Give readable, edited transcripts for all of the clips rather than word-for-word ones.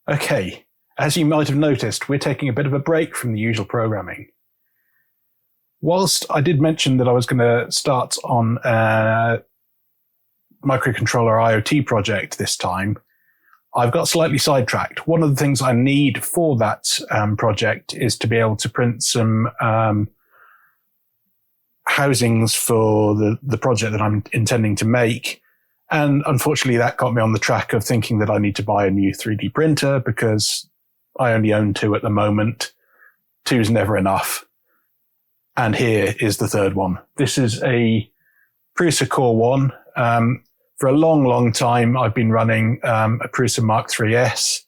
Okay, as you might have noticed, we're taking a bit of a break from the usual programming. Whilst I did mention that I was going to start on a microcontroller IoT project this time, I've got slightly sidetracked. One of the things I need for that project is to be able to print some housings for the project that I'm intending to make. And unfortunately, that got me on the track of thinking that I need to buy a new 3D printer because I only own 2 at the moment. 2's never enough. And here is the third one. This is a Prusa Core One. For a long, long time, I've been running a Prusa Mark IIIS,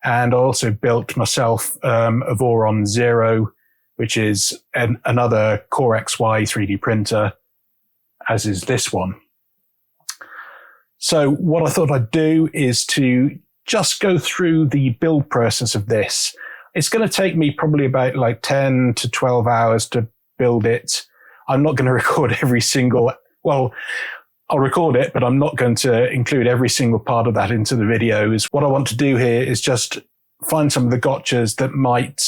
and I also built myself a Voron Zero, which is another CoreXY 3D printer, as is this one. So what I thought I'd do is to just go through the build process of this. It's going to take me probably about like 10 to 12 hours to build it. I'm not going to record every single, well, I'll record it, but I'm not going to include every single part of that into the videos. What I want to do here is just find some of the gotchas that might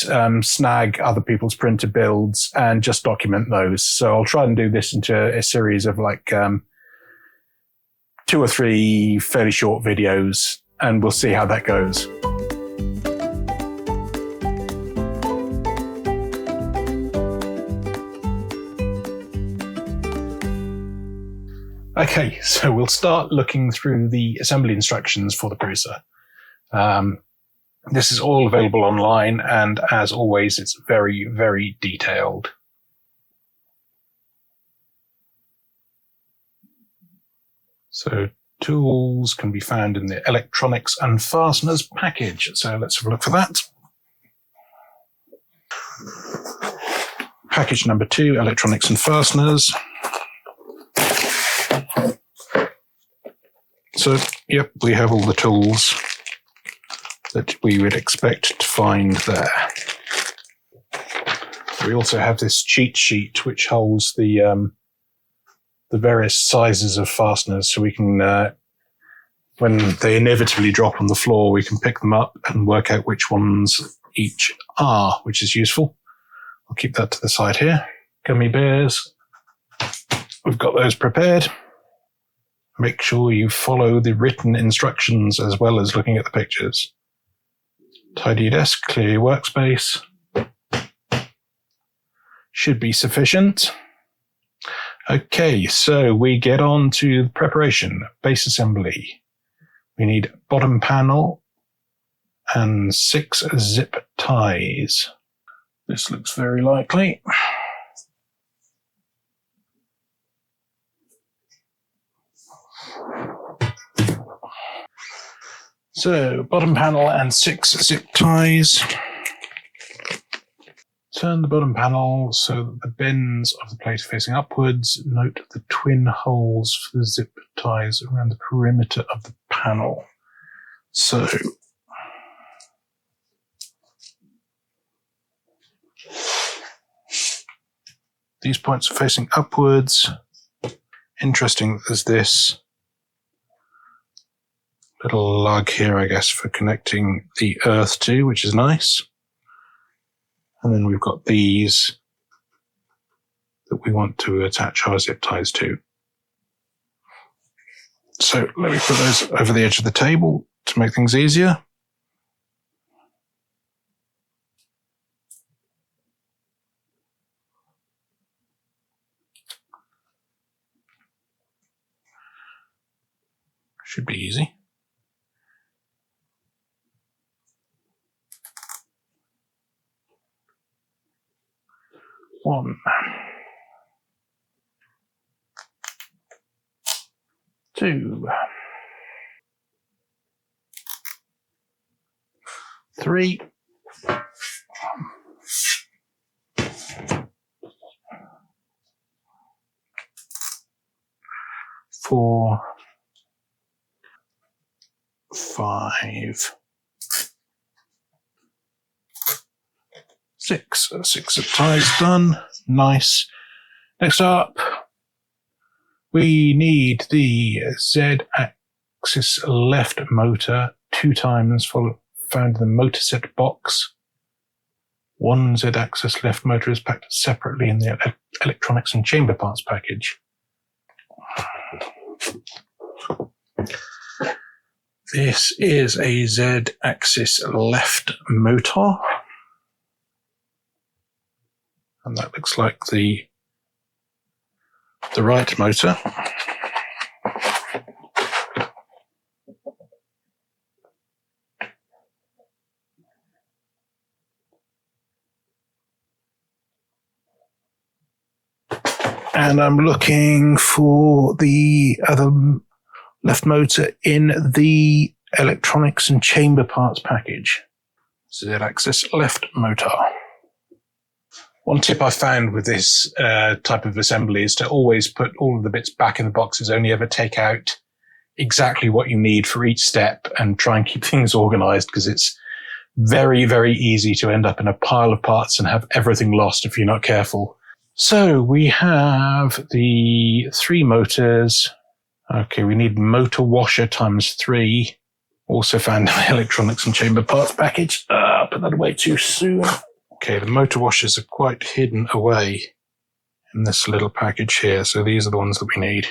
snag other people's printer builds and just document those. So I'll try and do this into a series of like 2 or 3 fairly short videos, and we'll see how that goes. Okay, so we'll start looking through the assembly instructions for the Prusa. This is all available online, and as always, it's very, very detailed. So tools can be found in the electronics and fasteners package. So let's have a look for that. Package number 2, electronics and fasteners. So, yep, we have all the tools that we would expect to find there. We also have this cheat sheet which holds the various sizes of fasteners, so we can, when they inevitably drop on the floor, we can pick them up and work out which ones each are, which is useful. I'll keep that to the side here. Gummy bears, we've got those prepared. Make sure you follow the written instructions as well as looking at the pictures. Tidy your desk, clear your workspace. Should be sufficient. Okay, so we get on to the preparation, base assembly. We need bottom panel and 6 zip ties. This looks very likely. So, bottom panel and 6 zip ties. Turn the bottom panel so that the bends of the plate are facing upwards. Note the twin holes for the zip ties around the perimeter of the panel. So, these points are facing upwards. Interesting that there's this little lug here, I guess, for connecting the earth to, which is nice. And then we've got these that we want to attach our zip ties to. So let me put those over the edge of the table to make things easier. Should be easy. One, 2, 3, 4, 5, 6. 6 of ties done. Nice. Next up, we need the Z-axis left motor 2 times found in the motor set box. One Z-axis left motor is packed separately in the electronics and chamber parts package. This is a Z-axis left motor. And that looks like the right motor. And I'm looking for the other left motor in the electronics and chamber parts package. Z-axis left motor. One tip I found with this type of assembly is to always put all of the bits back in the boxes, only ever take out exactly what you need for each step and try and keep things organized, because it's very, very easy to end up in a pile of parts and have everything lost if you're not careful. So we have the 3 motors. Okay, we need motor washer times 3. Also found in the electronics and chamber parts package. Put that away too soon. Okay, the motor washers are quite hidden away in this little package here. So these are the ones that we need.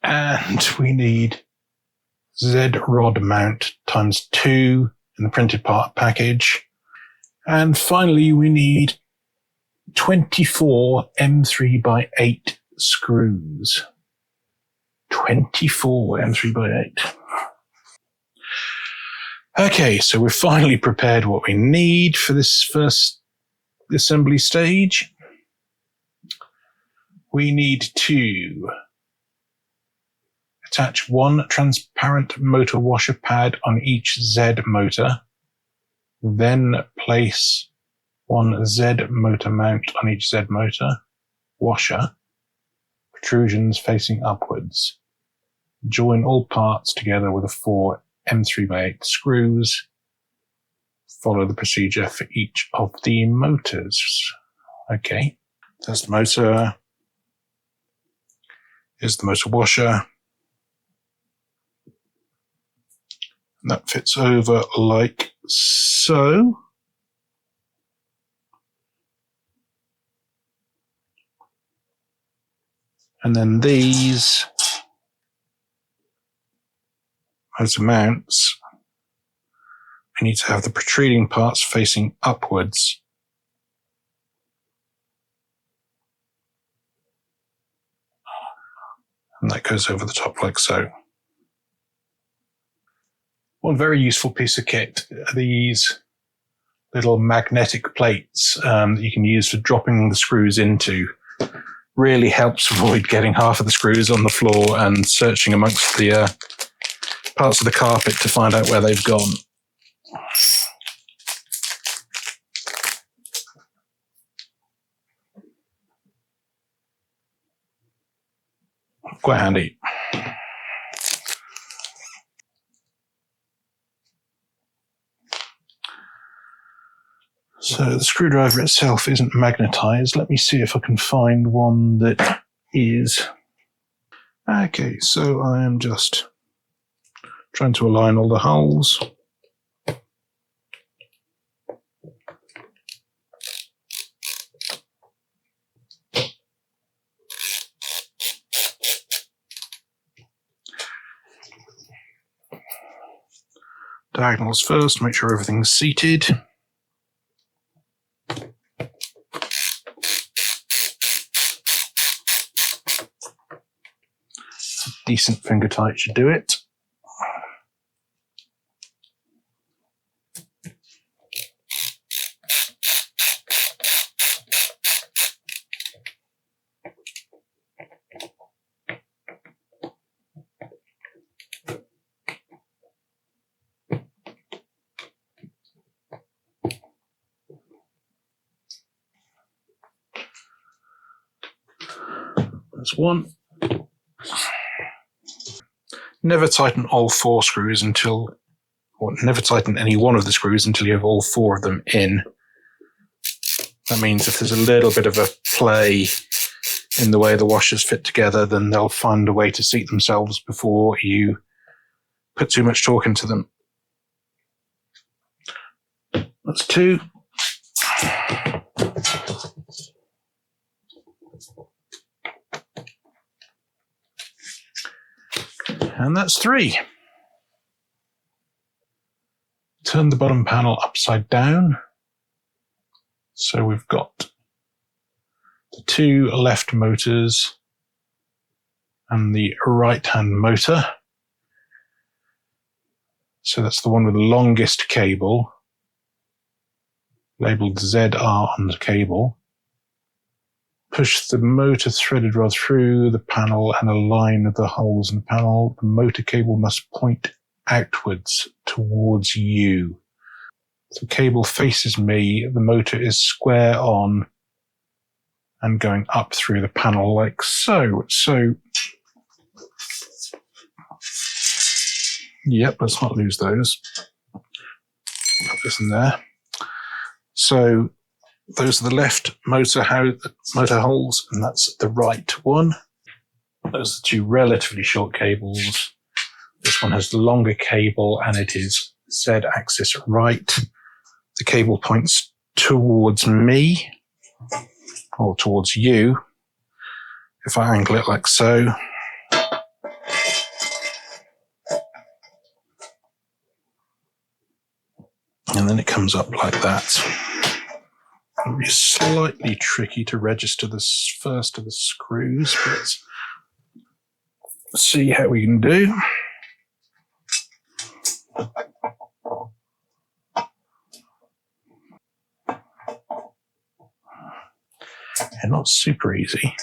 And we need Z-rod mount times 2 in the printed part package. And finally, we need 24 M3x8 screws. 24 M3x8. Okay, so we've finally prepared what we need for this first assembly stage. We need to attach one transparent motor washer pad on each Z motor, then place one Z motor mount on each Z motor washer, protrusions facing upwards. Join all parts together with 4 M3x8 screws. Follow the procedure for each of the motors. Okay, there's the motor. Here's the motor washer. And that fits over like so. And then these motor mounts, we need to have the protruding parts facing upwards. And that goes over the top like so. One very useful piece of kit are these little magnetic plates that you can use for dropping the screws into. Really helps avoid getting half of the screws on the floor and searching amongst the parts of the carpet to find out where they've gone. Quite handy. So the screwdriver itself isn't magnetized. Let me see if I can find one that is. Okay, so I am just trying to align all the holes. Diagonals first, make sure everything's seated. Decent finger tight should do it. That's one. Never tighten all 4 screws or never tighten any one of the screws until you have all 4 of them in. That means if there's a little bit of a play in the way the washers fit together, then they'll find a way to seat themselves before you put too much torque into them. That's 2. And that's 3. Turn the bottom panel upside down. So we've got the 2 left motors and the right-hand motor. So that's the one with the longest cable, labeled ZR on the cable. Push the motor threaded rod through the panel and align the holes in the panel. The motor cable must point outwards towards you. The cable faces me, the motor is square on and going up through the panel like so. Yep, let's not lose those. Put this in there. So those are the left motor holes, and that's the right one. Those are 2 relatively short cables. This one has the longer cable, and it is Z-axis right. The cable points towards me, or towards you, if I angle it like so. And then it comes up like that. It'll be slightly tricky to register the first of the screws, but let's see how we can do. And not super easy.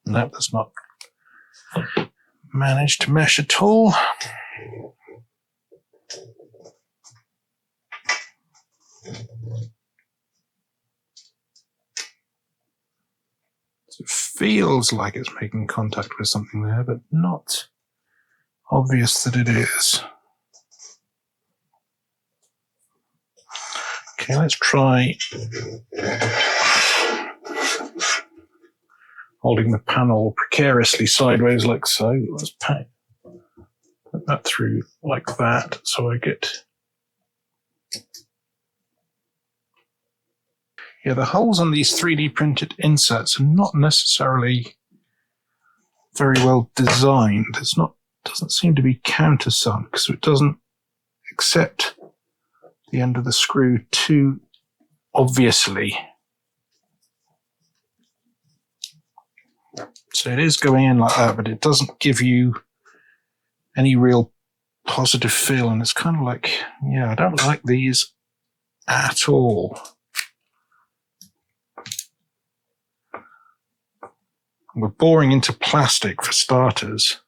Nope, that's not managed to mesh at all. It feels like it's making contact with something there, but not obvious that it is. Okay, let's try holding the panel precariously sideways like so. Let's put that through like that so I get... Yeah, the holes on these 3D printed inserts are not necessarily very well designed. Doesn't seem to be countersunk, so it doesn't accept the end of the screw too obviously. So it is going in like that, but it doesn't give you any real positive feel, and it's kind of like, yeah, I don't like these at all. We're boring into plastic for starters.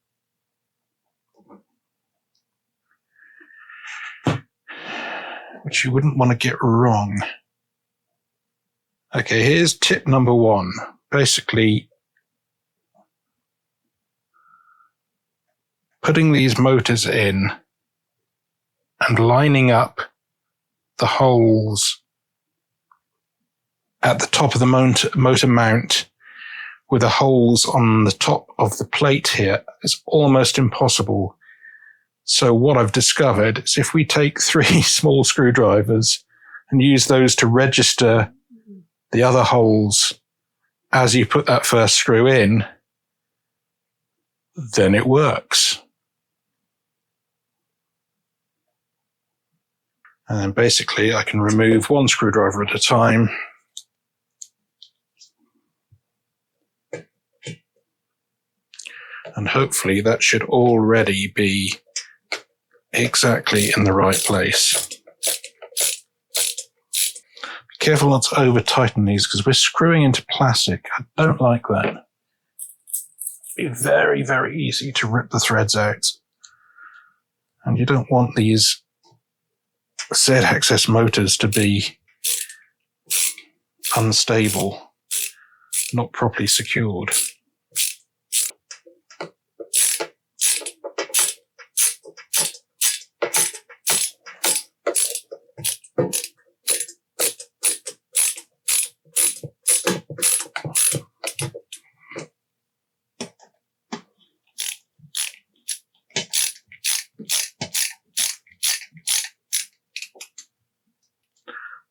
Which you wouldn't want to get wrong. Okay, here's tip number 1. Basically, putting these motors in and lining up the holes at the top of the motor mount with the holes on the top of the plate here is almost impossible. So what I've discovered is if we take 3 small screwdrivers and use those to register the other holes as you put that first screw in, then it works. And then basically I can remove 1 screwdriver at a time. And hopefully that should already be exactly in the right place. Be careful not to over tighten these because we're screwing into plastic. I don't like that. It'd be very, very easy to rip the threads out. And you don't want these Z-axis motors to be unstable, not properly secured.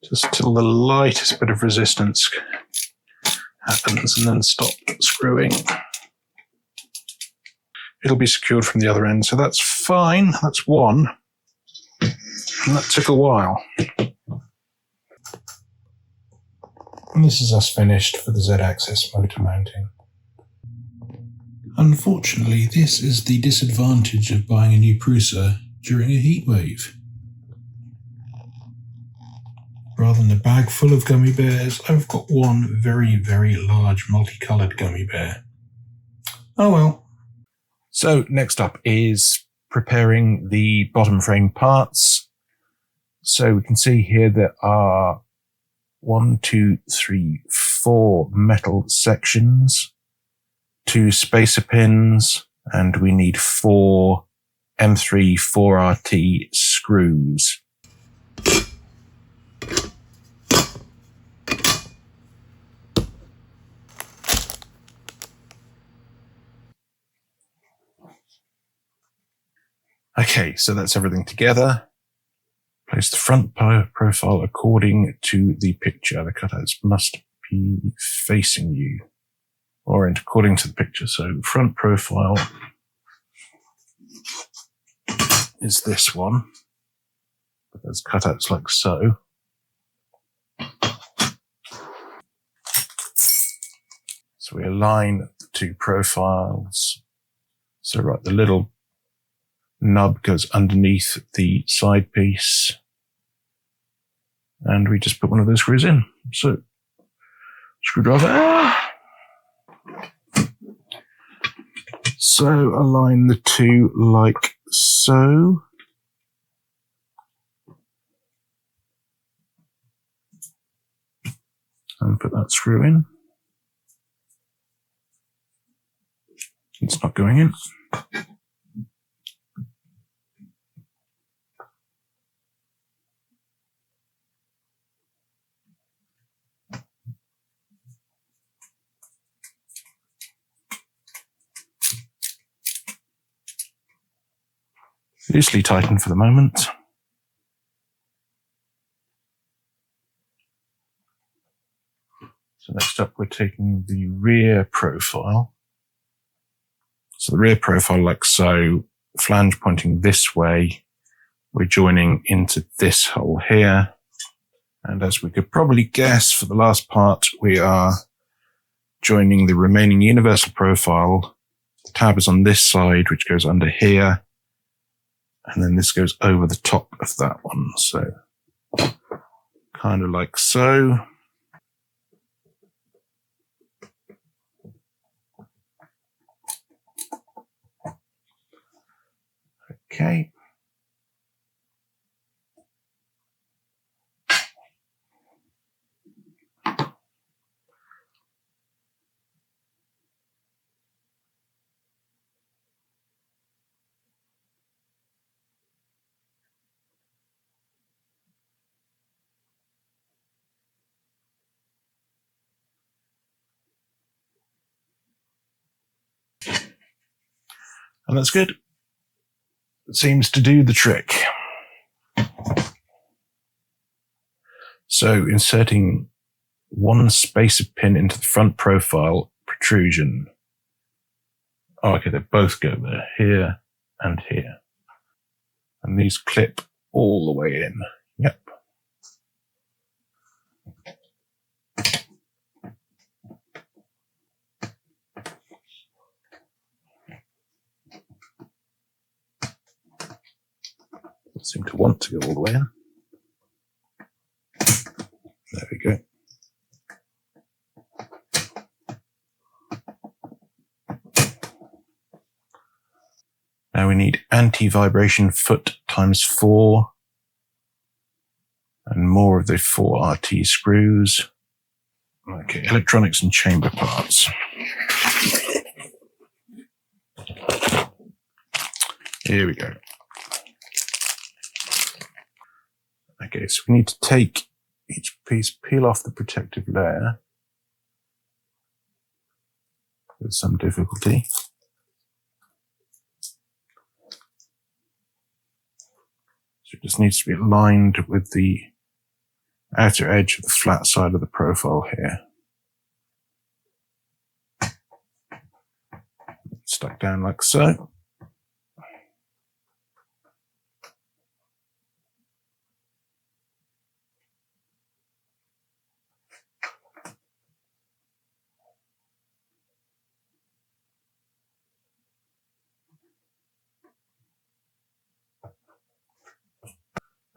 just till the lightest bit of resistance happens and then stop screwing. It'll be secured from the other end, so that's fine. That's one. And that took a while. And this is us finished for the Z-axis motor mounting. Unfortunately, this is the disadvantage of buying a new Prusa during a heat wave. Rather than a bag full of gummy bears, I've got one very, very large multicoloured gummy bear. Oh well. So next up is preparing the bottom frame parts. So we can see here there are 1, 2, 3, 4 metal sections, 2 spacer pins, and we need 4 M3 4RT screws. Okay, so that's everything together. Place the front profile according to the picture. The cutouts must be facing you, or according to the picture. So front profile is this one. But there's cutouts like so. So we align the 2 profiles. So right, the little nub goes underneath the side piece, and we just put one of those screws in. So screwdriver. So align the 2 like so. And put that screw in. It's not going in. Loosely tightened for the moment. So next up, we're taking the rear profile. So the rear profile like so, flange pointing this way. We're joining into this hole here. And as we could probably guess for the last part, we are joining the remaining universal profile. The tab is on this side, which goes under here. And then this goes over the top of that one. So kind of like so. Okay. And that's good. It seems to do the trick. So inserting 1 spacer pin into the front profile protrusion. Oh, okay, they both go there, here and here. And these clip all the way in. Yep. Seem to want to go all the way in. There we go. Now we need anti-vibration foot times 4 and more of the 4RT screws. Okay, electronics and chamber parts. Here we go. Okay, so we need to take each piece, peel off the protective layer with some difficulty. So it just needs to be aligned with the outer edge of the flat side of the profile here. Stuck down like so.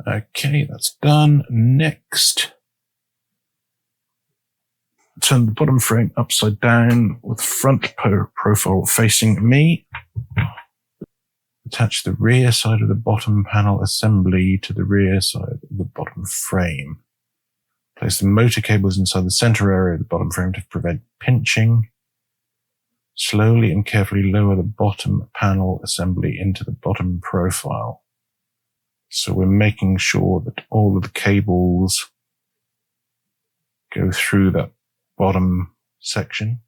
Okay, that's done. Next, turn the bottom frame upside down with front profile facing me. Attach the rear side of the bottom panel assembly to the rear side of the bottom frame. Place the motor cables inside the center area of the bottom frame to prevent pinching. Slowly and carefully lower the bottom panel assembly into the bottom profile. So we're making sure that all of the cables go through that bottom section.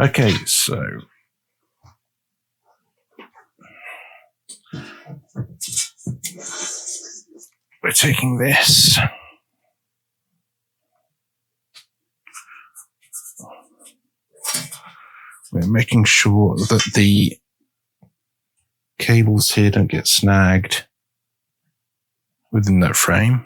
Okay, so we're taking this. We're making sure that the cables here don't get snagged within that frame.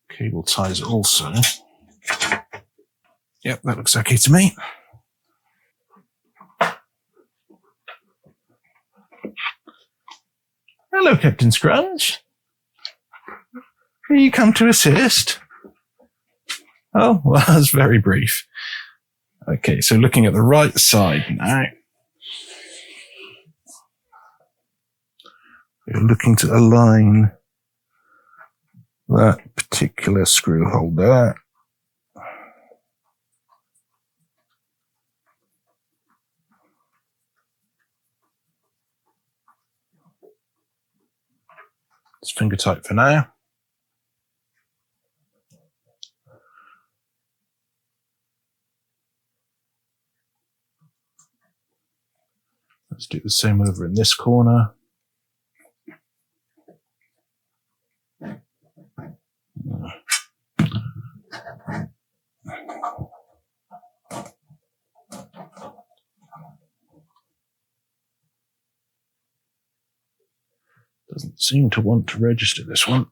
Cable ties also. Yep, that looks okay to me. Hello, Captain Scrunch. You come to assist? Oh, well, that's very brief. Okay, so looking at the right side now. We're looking to align that particular screw holder. It's finger tight for now. Let's do the same over in this corner. Doesn't seem to want to register this one.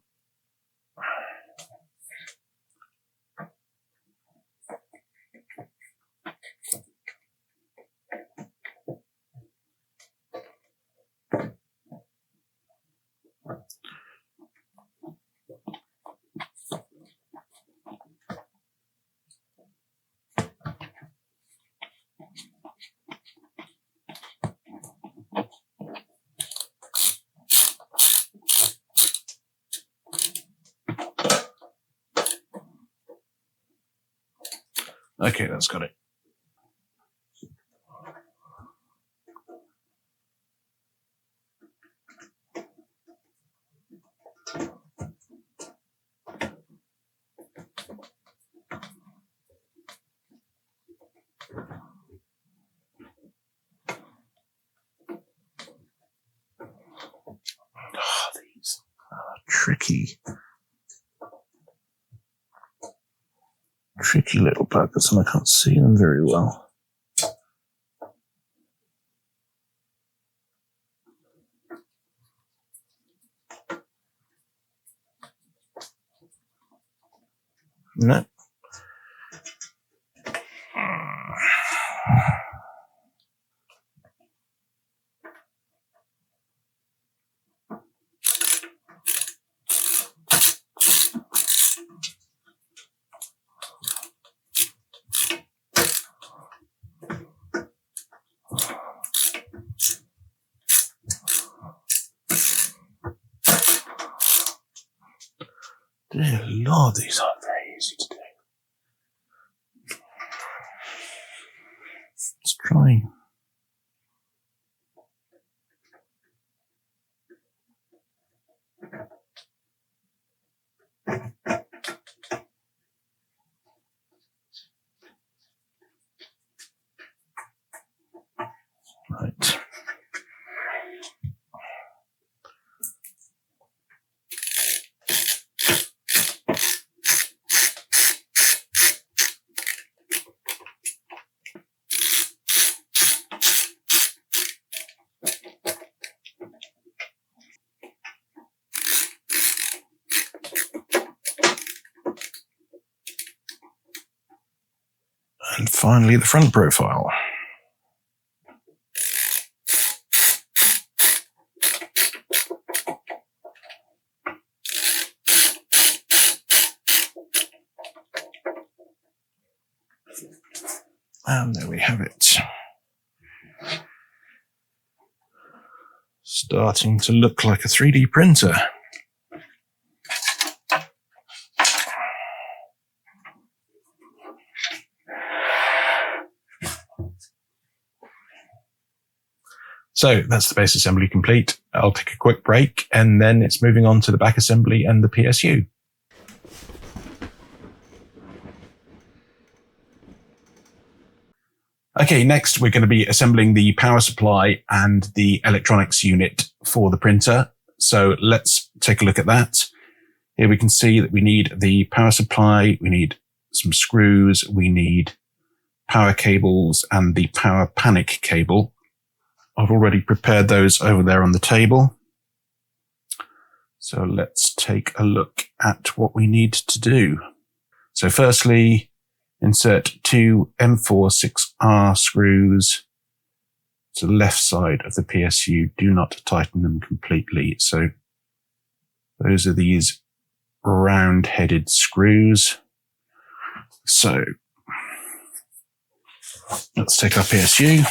Okay, that's got it. Oh, these are tricky little buggers, and I can't see them very well. No. Dear Lord, these aren't very easy to do. Let's try. Right. And finally, the front profile. And there we have it. Starting to look like a 3D printer. So that's the base assembly complete. I'll take a quick break and then it's moving on to the back assembly and the PSU. Okay, next we're going to be assembling the power supply and the electronics unit for the printer. So let's take a look at that. Here we can see that we need the power supply, we need some screws, we need power cables and the power panic cable. I've already prepared those over there on the table. So let's take a look at what we need to do. So firstly, insert two M4-6R screws to the left side of the PSU. Do not tighten them completely. So those are these round-headed screws. So let's take our PSU.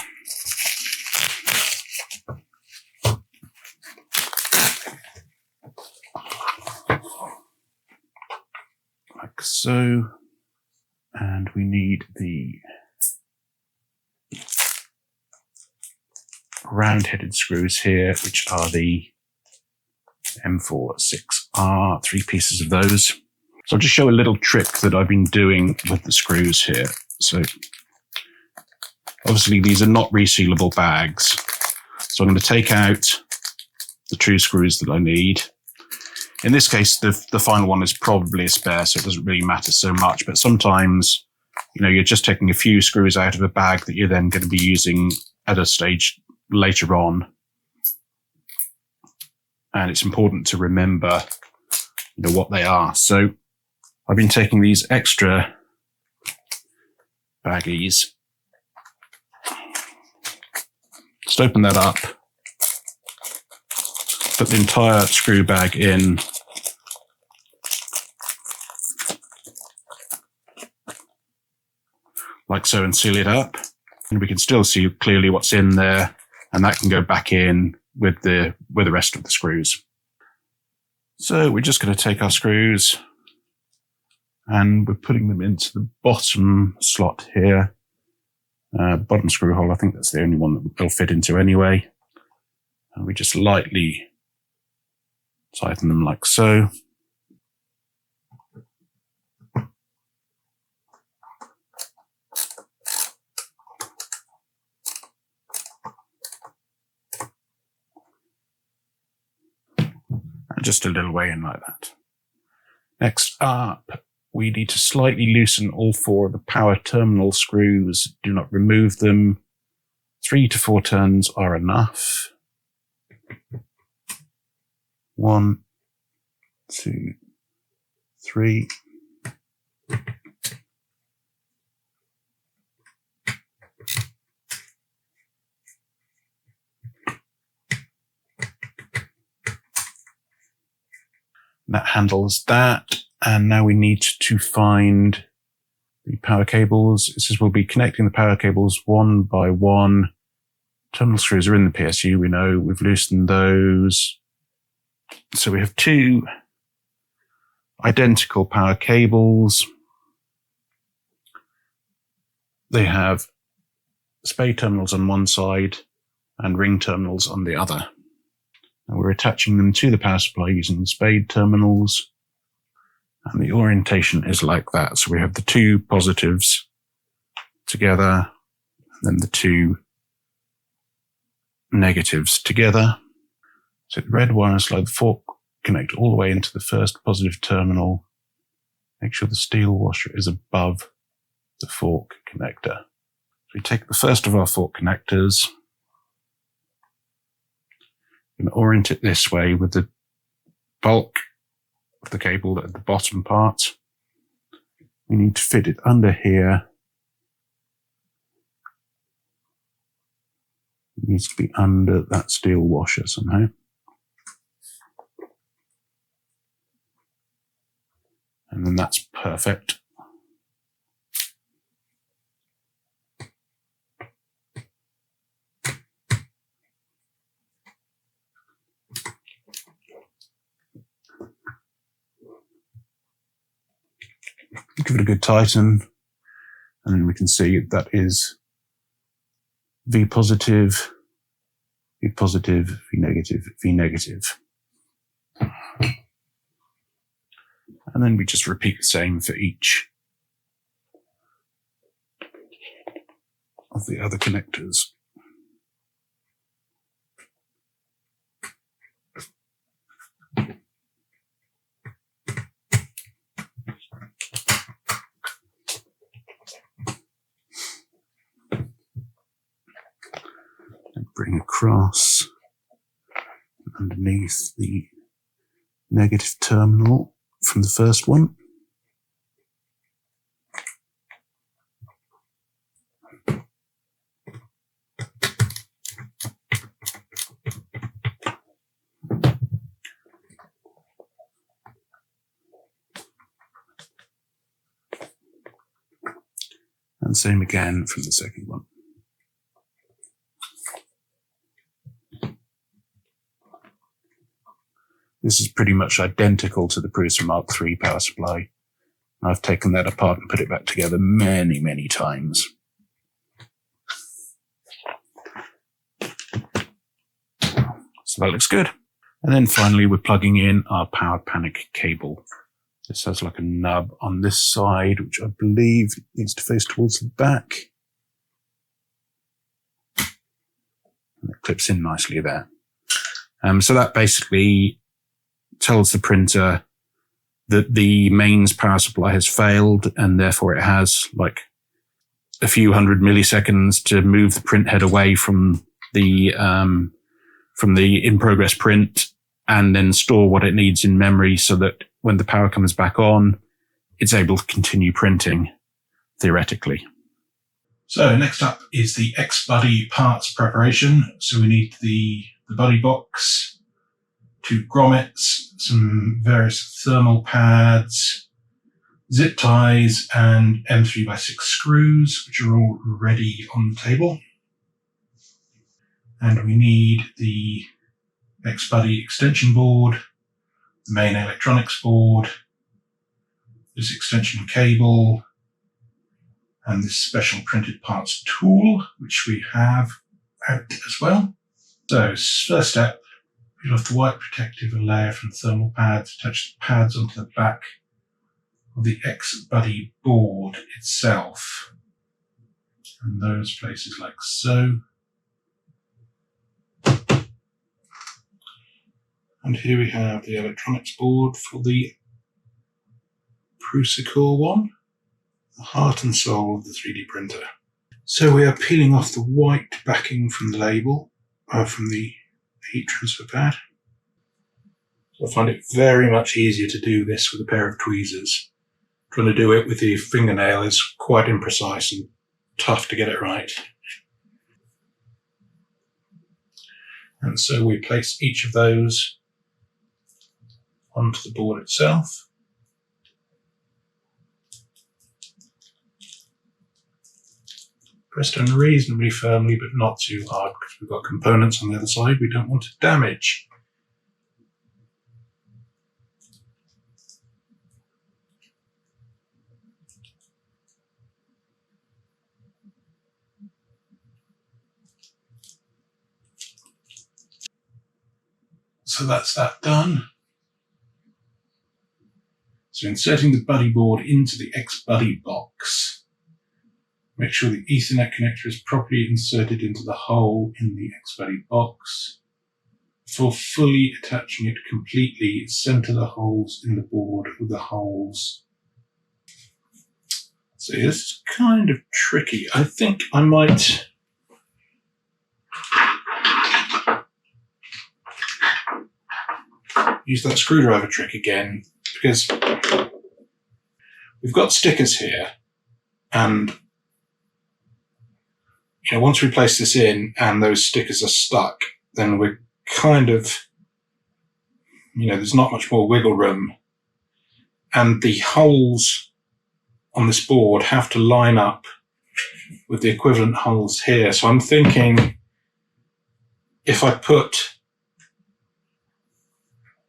Like so. And we need the round-headed screws here, which are the M4-6R, 3 pieces of those. So I'll just show a little trick that I've been doing with the screws here. So obviously these are not resealable bags. So I'm going to take out the true screws that I need. In this case, the final one is probably a spare, so it doesn't really matter so much. But sometimes, you know, you're just taking a few screws out of a bag that you're then going to be using at a stage later on. And it's important to remember, you know, what they are. So I've been taking these extra baggies. Just open that up. Put the entire screw bag in. Like so, and seal it up. And we can still see clearly what's in there, and that can go back in with the rest of the screws. So we're just going to take our screws and we're putting them into the bottom slot here. Bottom screw hole, I think that's the only one that they'll fit into anyway. And we just lightly tighten them like so. And just a little way in like that. Next up, we need to slightly loosen all 4 of the power terminal screws. Do not remove them. 3 to 4 turns are enough. 1, 2, 3. That handles that. And now we need to find the power cables. It says we'll be connecting the power cables one by one. Terminal screws are in the PSU. We know we've loosened those. So we have 2 identical power cables. They have spade terminals on one side and ring terminals on the other. And we're attaching them to the power supply using the spade terminals. And the orientation is like that. So we have the two positives together, and then the two negatives together. So the red wire, slide the fork connector all the way into the first positive terminal. Make sure the steel washer is above the fork connector. So we take the first of our fork connectors and orient it this way with the bulk of the cable at the bottom part. We need to fit it under here. It needs to be under that steel washer somehow. And then that's perfect. Give it a good tighten, and then we can see that is V positive, V positive, V negative, V negative. And then we just repeat the same for each of the other connectors. And bring across underneath the negative terminal from the first one. And same again from the second one. This is pretty much identical to the Prusa Mark III power supply. I've taken that apart and put it back together many, many times. So that looks good. And then finally, we're plugging in our power panic cable. This has like a nub on this side, which I believe needs to face towards the back. And it clips in nicely there. So that basically tells the printer that the mains power supply has failed, and therefore it has like a few hundred milliseconds to move the print head away from the in progress print, and then store what it needs in memory so that when the power comes back on, it's able to continue printing, theoretically. So next up is the X-Buddy parts preparation. So we need the buddy box, 2 grommets, some various thermal pads, zip ties, and M3x6 screws, which are all ready on the table. And we need the X-Buddy extension board, the main electronics board, this extension cable, and this special printed parts tool, which we have out as well. So first step, peel off the white protective layer from thermal pads, attach the pads onto the back of the X-Buddy board itself. And those places like so. And here we have the electronics board for the Prusa Core One, the heart and soul of the 3D printer. So we are peeling off the white backing from the label, from the heat transfer pad. I find it very much easier to do this with a pair of tweezers. Trying to do it with the fingernail is quite imprecise and tough to get it right. And so we place each of those onto the board itself. Press down reasonably firmly, but not too hard, because we've got components on the other side we don't want to damage. So that's that done. So inserting the buddy board into the X-Buddy box. Make sure the Ethernet connector is properly inserted into the hole in the X-Buddy box. Before fully attaching it completely, center the holes in the board with the holes. So this is kind of tricky. I think I might use that screwdriver trick again, because we've got stickers here, and once we place this in and those stickers are stuck, then we're kind of, there's not much more wiggle room, and the holes on this board have to line up with the equivalent holes here. So I'm thinking if I put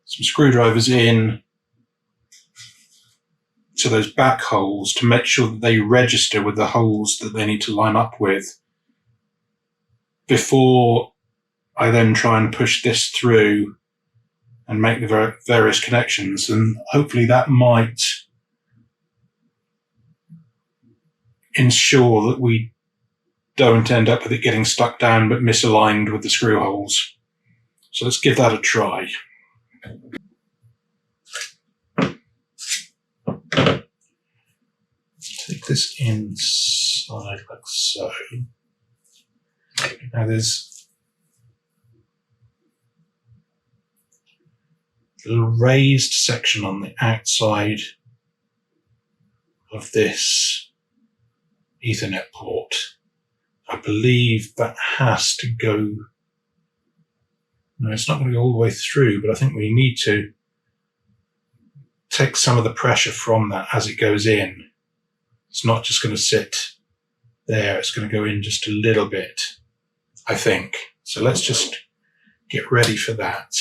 some screwdrivers in to those back holes to make sure that they register with the holes that they need to line up with before I then try and push this through and make the various connections, and hopefully that might ensure that we don't end up with it getting stuck down but misaligned with the screw holes. So let's give that a try. Take this inside like so. Now there's a little raised section on the outside of this Ethernet port. I believe that has to go, no, it's not going to go all the way through, but I think we need to take some of the pressure from that as it goes in. It's not just going to sit there, it's going to go in just a little bit, I think. So let's just get ready for that.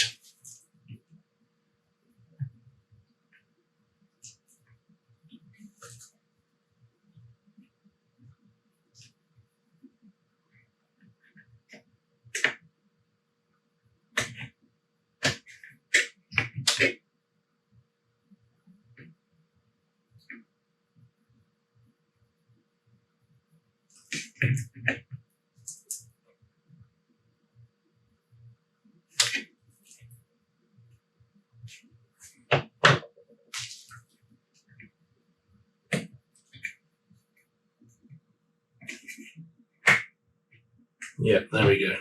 Yep, there we go.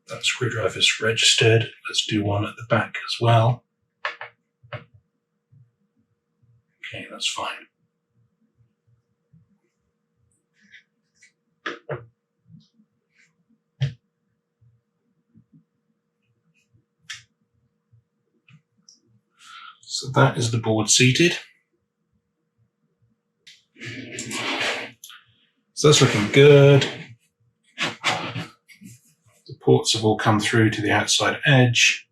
That screwdriver's registered. Let's do one at the back as well. Okay, that's fine. So that is the board seated. So that's looking good. The ports have all come through to the outside edge.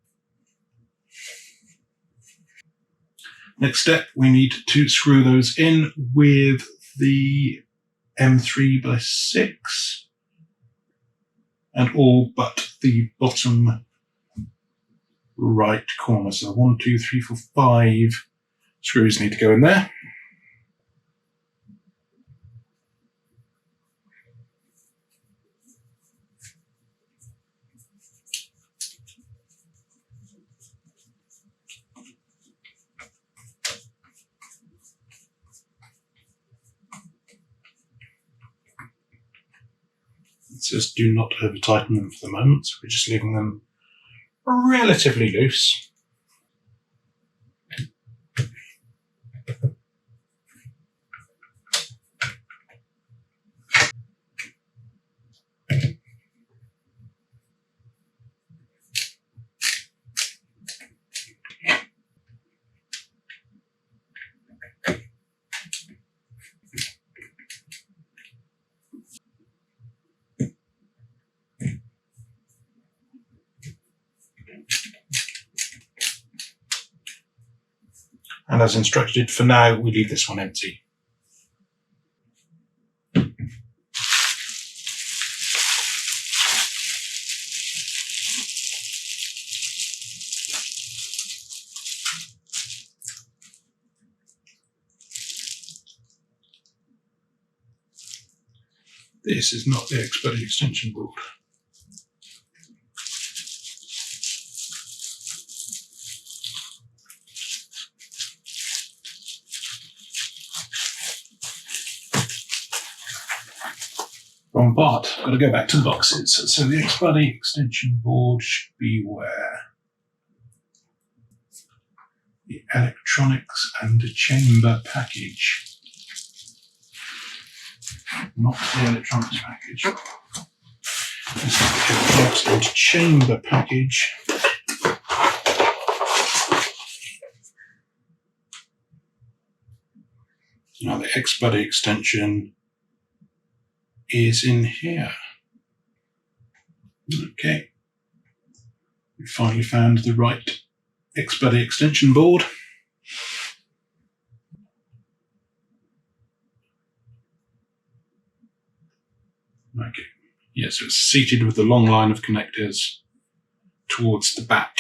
Next step, we need to screw those in with the M3x6 and all but the bottom right corner. So 1, 2, 3, 4, 5 screws need to go in there. It says do not over tighten them for the moment, so we're just leaving them relatively loose. And as instructed, for now, we leave this one empty. This is not the X-Buddy extension board. Wrong part. Got to go back to the boxes. So the X-Buddy extension board should be where? The electronics and the chamber package. Not the electronics package. This is the electronics and chamber package. Now the X-Buddy extension is in here. Okay. We finally found the right X-Buddy extension board. Okay. Yes, so it's seated with the long line of connectors towards the back.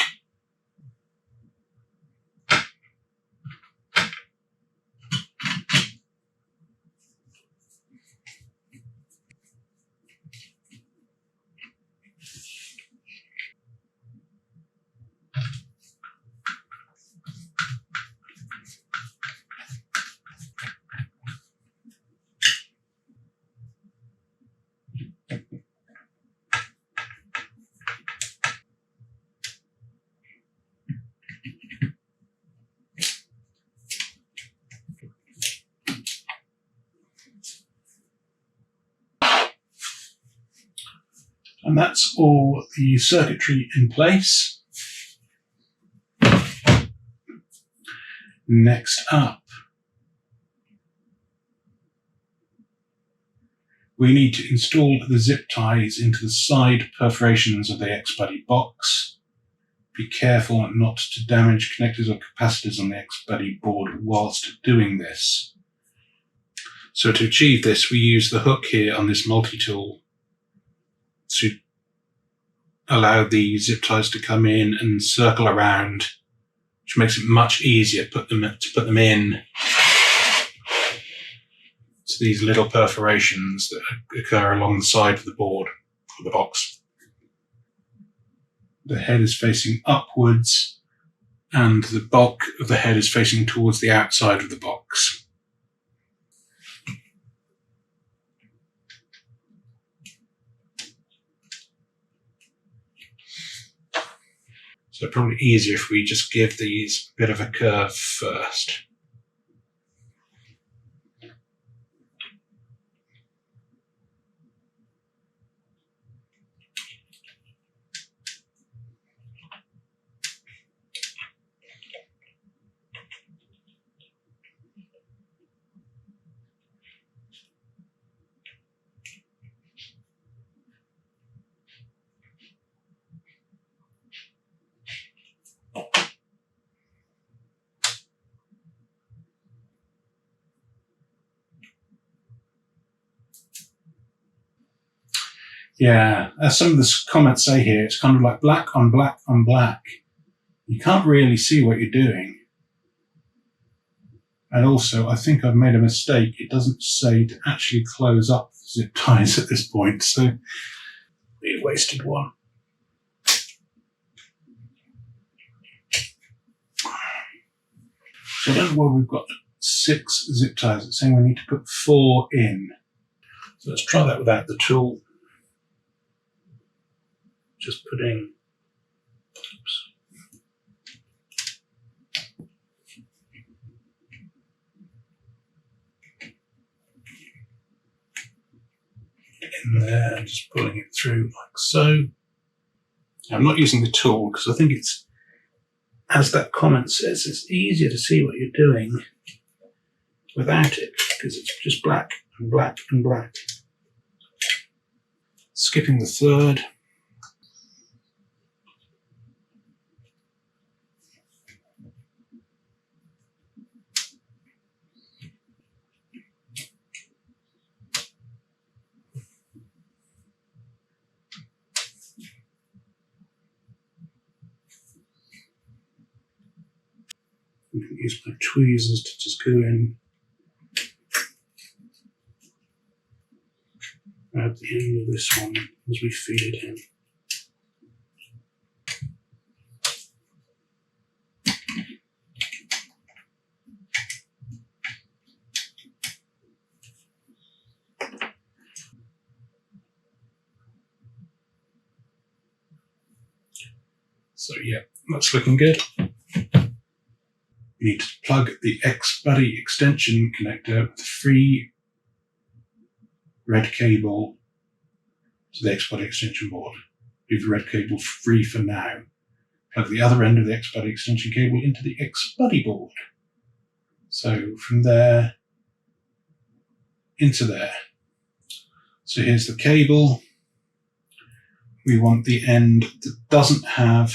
And that's all the circuitry in place. Next up, we need to install the zip ties into the side perforations of the X-Buddy box. Be careful not to damage connectors or capacitors on the X-Buddy board whilst doing this. So to achieve this, we use the hook here on this multi-tool to allow the zip ties to come in and circle around, which makes it much easier to put them in to these little perforations that occur along the side of the board or the box. The head is facing upwards and the bulk of the head is facing towards the outside of the box. So probably easier if we just give these a bit of a curve first. Yeah, as some of the comments say here, it's kind of like black on black on black. You can't really see what you're doing. And also, I think I've made a mistake. It doesn't say to actually close up the zip ties at this point, so be a wasted one. So I don't know where we've got 6 zip ties. It's saying we need to put 4 in. So let's try that without the tool. Just putting, oops. In there and just pulling it through like so. I'm not using the tool because I think it's, as that comment says, it's easier to see what you're doing without it because it's just black and black and black. Skipping the third. I can use my tweezers to just go in. at the end of this one as we feed it in. So yeah, that's looking good. We need to plug the XBuddy extension connector with the free red cable to the XBuddy extension board. Leave the red cable free for now. Plug the other end of the XBuddy extension cable into the XBuddy board. So from there into there. So here's the cable. We want the end that doesn't have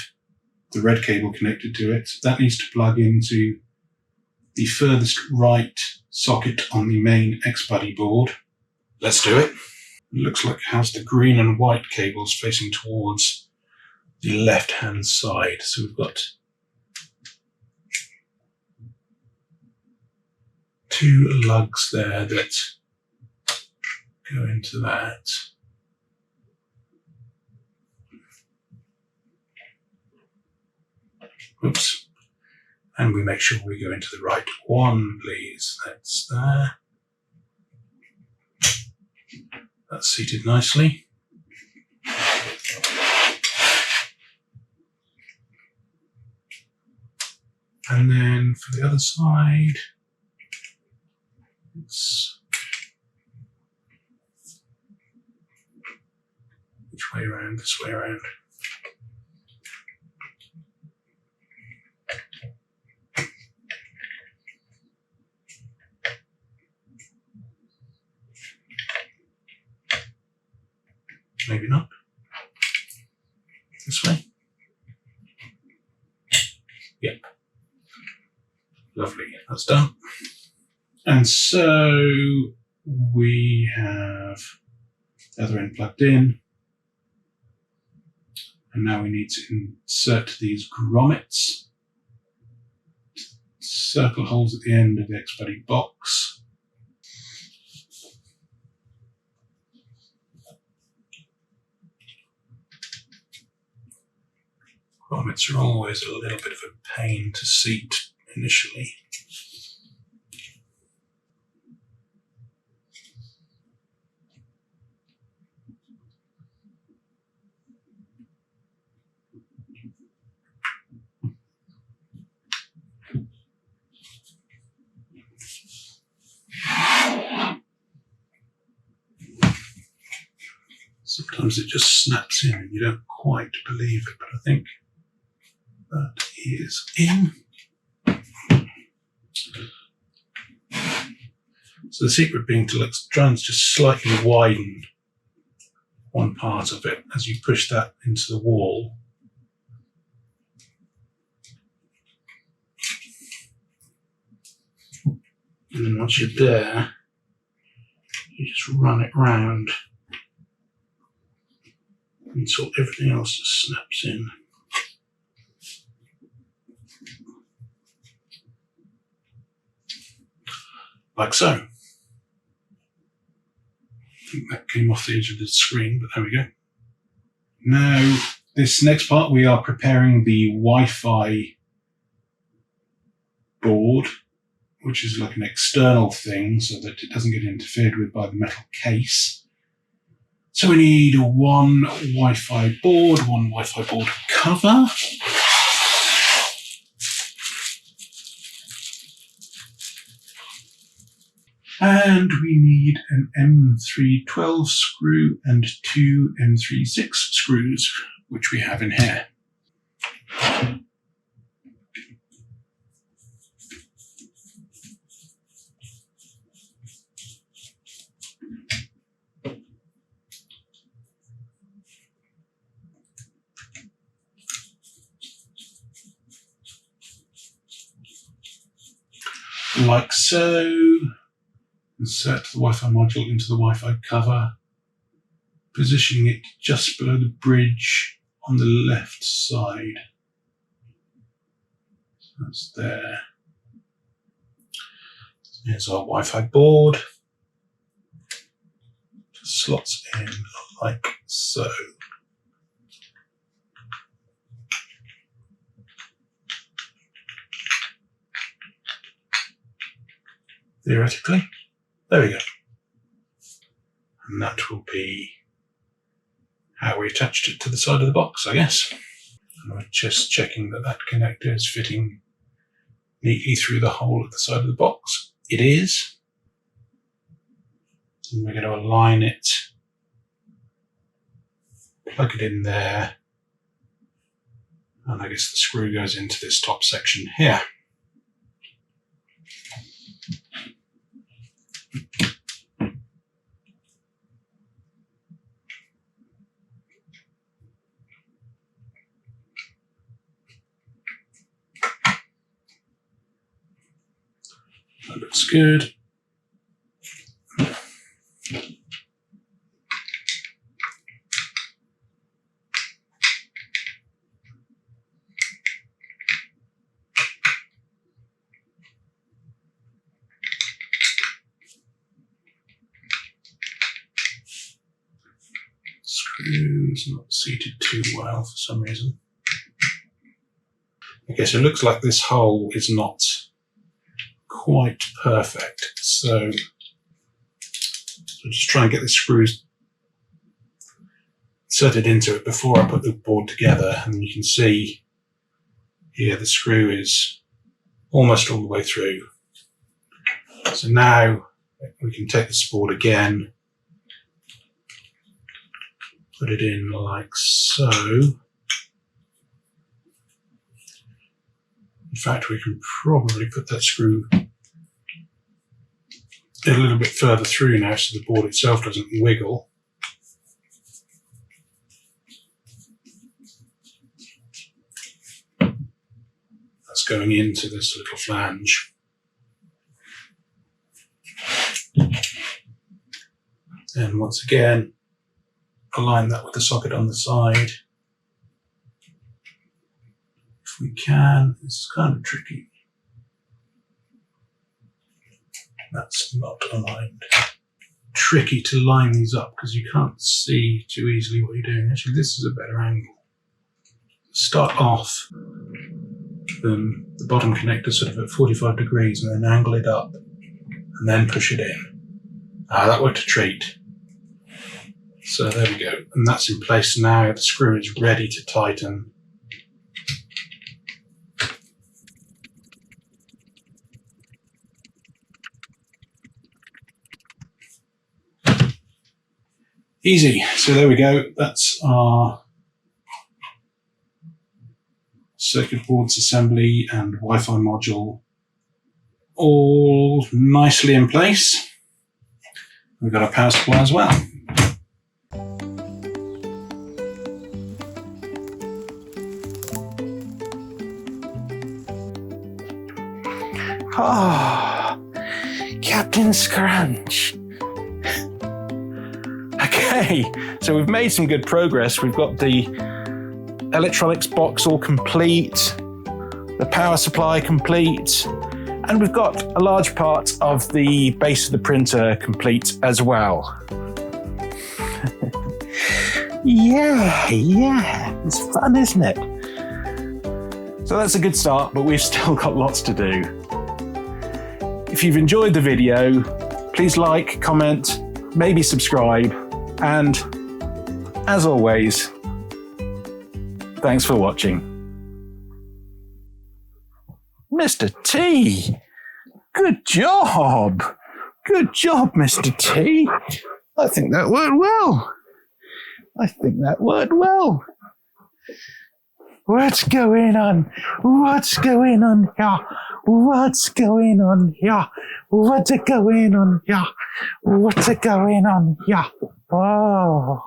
the red cable connected to it. That needs to plug into the furthest right socket on the main XBuddy board. Let's do it. It looks like it has the green and white cables facing towards the left-hand side. So we've got two lugs there that go into that. Oops. And we make sure we go into the right one, please. That's there. That's seated nicely. And then for the other side, it's which way around? This way around. Maybe not. This way. Yep. Lovely. That's done. And so we have the other end plugged in. And now we need to insert these grommets. Circle holes at the end of the XBuddy box. Grommets are always a little bit of a pain to seat initially. Sometimes it just snaps in and you don't quite believe it, but I think that is in. So the secret being to try and just slightly widen one part of it as you push that into the wall. And then once you're there, you just run it round until everything else just snaps in. Like so. I think that came off the edge of the screen, but there we go. Now, this next part, we are preparing the Wi-Fi board, which is like an external thing so that it doesn't get interfered with by the metal case. So we need one Wi-Fi board cover. And we need an M312 screw and two M36 screws, which we have in here. Like so. Insert the Wi-Fi module into the Wi-Fi cover, positioning it just below the bridge on the left side. So that's there. Here's our Wi-Fi board. slots in like so. Theoretically. There we go. And that will be how we attached it to the side of the box, I guess. And we're just checking that that connector is fitting neatly through the hole at the side of the box. It is. And we're going to align it, plug it in there, and I guess the screw goes into this top section here. That looks good. Screws not seated too well for some reason. Okay, so it looks like this hole is not quite perfect. So just try and get the screws inserted into it before I put the board together. And you can see here the screw is almost all the way through. So now we can take this board again, put it in like so. In fact, we can probably put that screw a little bit further through now so the board itself doesn't wiggle. That's going into this little flange. And once again, align that with the socket on the side. If we can, this is kind of tricky. That's not aligned. Tricky to line these up because you can't see too easily what you're doing. Actually, this is a better angle. Start off the bottom connector sort of at 45 degrees and then angle it up and then push it in. That worked a treat. So there we go. And that's in place now. The screw is ready to tighten. Easy. So there we go. That's our circuit boards assembly and Wi-Fi module all nicely in place. We've got our power supply as well. Oh, Captain Scrunch. Okay, so we've made some good progress. We've got the electronics box all complete, the power supply complete, and we've got a large part of the base of the printer complete as well. Yeah, it's fun, isn't it? So that's a good start, but we've still got lots to do. If you've enjoyed the video, please like, comment, maybe subscribe, and as always, thanks for watching. Mr. T, good job. Good job, Mr. T. I think that worked well. What's going on? What's going on here? What's going on here? What's going on here? What's going on here? Oh.